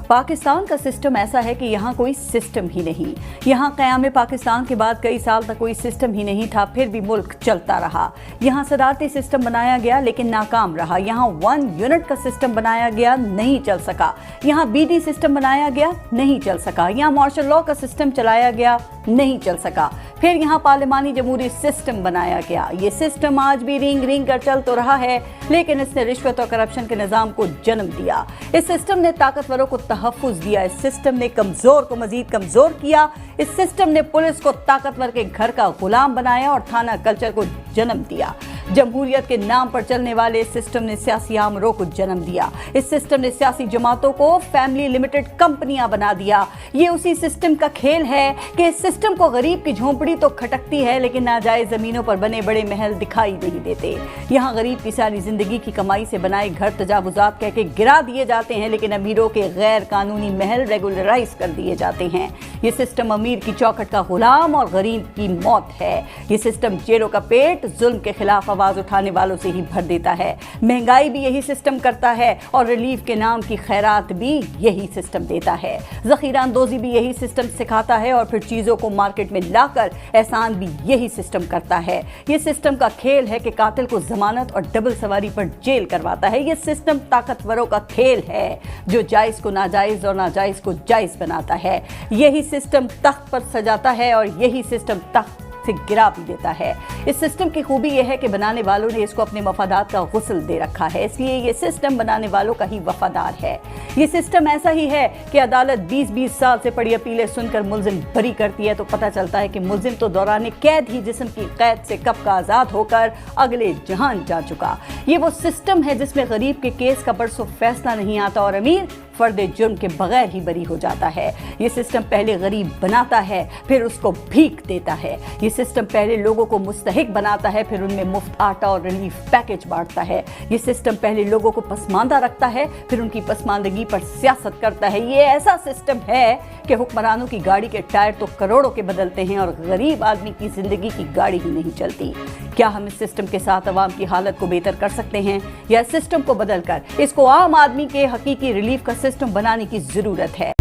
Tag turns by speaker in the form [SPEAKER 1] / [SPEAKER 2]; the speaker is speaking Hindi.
[SPEAKER 1] पाकिस्तान का सिस्टम ऐसा है कि यहाँ कोई सिस्टम ही नहीं। यहाँ क़याम पाकिस्तान के बाद कई साल तक कोई सिस्टम ही नहीं था, फिर भी मुल्क चलता रहा। यहाँ सदारती सिस्टम बनाया गया लेकिन नाकाम रहा। यहाँ 1 यूनिट का सिस्टम बनाया गया, नहीं चल सका। यहाँ बीडी सिस्टम बनाया गया, नहीं चल सका। यहाँ मार्शल लॉ का सिस्टम चलाया गया, नहीं चल सका। फिर यहाँ पार्लिमानी जमहूरी सिस्टम बनाया गया। ये सिस्टम आज भी रिंग रिंग कर चल तो रहा है, लेकिन इसने रिश्वत और करप्शन के निज़ाम को जन्म दिया। इस सिस्टम ने ताकतवरों को तहफ़्फ़ुज़ दिया। इस सिस्टम ने कमज़ोर को मज़ीद कमज़ोर किया। इस सिस्टम ने पुलिस को ताकतवर के घर का गुलाम बनाया और थाना कल्चर को जन्म दिया। जमहूरियत के नाम पर चलने वाले इस सिस्टम ने सियासी आमरों को जन्म दिया। इस सिस्टम ने सियासी जमातों को फैमिली लिमिटेड कंपनियां बना दिया। ये उसी सिस्टम का खेल है कि इस सिस्टम को गरीब की झोंपड़ी तो खटकती है, लेकिन नाजायज जमीनों पर बने बड़े महल दिखाई नहीं देते। यहाँ गरीब की सारी जिंदगी की कमाई से बनाए घर तजावुजात कह के गिरा दिए जाते हैं, लेकिन अमीरों के गैर कानूनी महल रेगुलराइज कर दिए जाते हैं। ये सिस्टम अमीर की चौखट का गुलाम और गरीब की मौत है। ये सिस्टम जेलों का पेट जुल्म के खिलाफ आवाज उठाने वालों से ही भर देता है। महंगाई भी यही सिस्टम करता है और रिलीफ के नाम की खैरात भी यही सिस्टम देता है। ज़ख़ीरा अंदोज़ी भी यही सिस्टम सिखाता है और फिर चीज़ों को मार्केट में लाकर एहसान भी यही सिस्टम करता है। ये सिस्टम का खेल है कि कातिल को जमानत और डबल सवारी पर जेल करवाता है। ये सिस्टम ताकतवरों का खेल है जो जायज़ को नाजायज़ और नाजायज़ को जायज़ बनाता है। यही सिस्टम तख्त पर सजाता है और यही सिस्टम तख्त से गिरा भी देता है। इस सिस्टम की खूबी यह है कि बनाने वालों ने इसको अपने मफादात का गुस्ल दे रखा है, इसलिए ये सिस्टम बनाने वालों का ही वफादार है। ये सिस्टम ऐसा ही है कि अदालत 20-20 साल से पड़ी अपीलें सुनकर मुल्जिम बरी करती है तो पता चलता है कि मुल्जिम तो दौरान कैद ही जिस्म की कैद से कब का आज़ाद होकर अगले जहान जा चुका। ये वो सिस्टम है जिसमें गरीब के केस का बरसों फैसला नहीं आता और अमीर फर्द जुर्म के बगैर ही बरी हो जाता है। ये सिस्टम पहले गरीब बनाता है, फिर उसको भीख देता है। ये सिस्टम पहले लोगों को मुस्तहिक बनाता है, फिर उनमें मुफ्त आटा और रिलीफ पैकेज बांटता है। ये सिस्टम पहले लोगों को पसमानदा रखता है, फिर उनकी पसमानदगी पर सियासत करता है। ये ऐसा सिस्टम है कि हुक्मरानों की गाड़ी के टायर तो करोड़ों के बदलते हैं और गरीब आदमी की जिंदगी की गाड़ी ही नहीं चलती। क्या हम इस सिस्टम के साथ अवाम की हालत को बेहतर कर सकते हैं या सिस्टम को बदलकर इसको आम आदमी के हकीकी रिलीफ का सिस्टम बनाने की जरूरत है?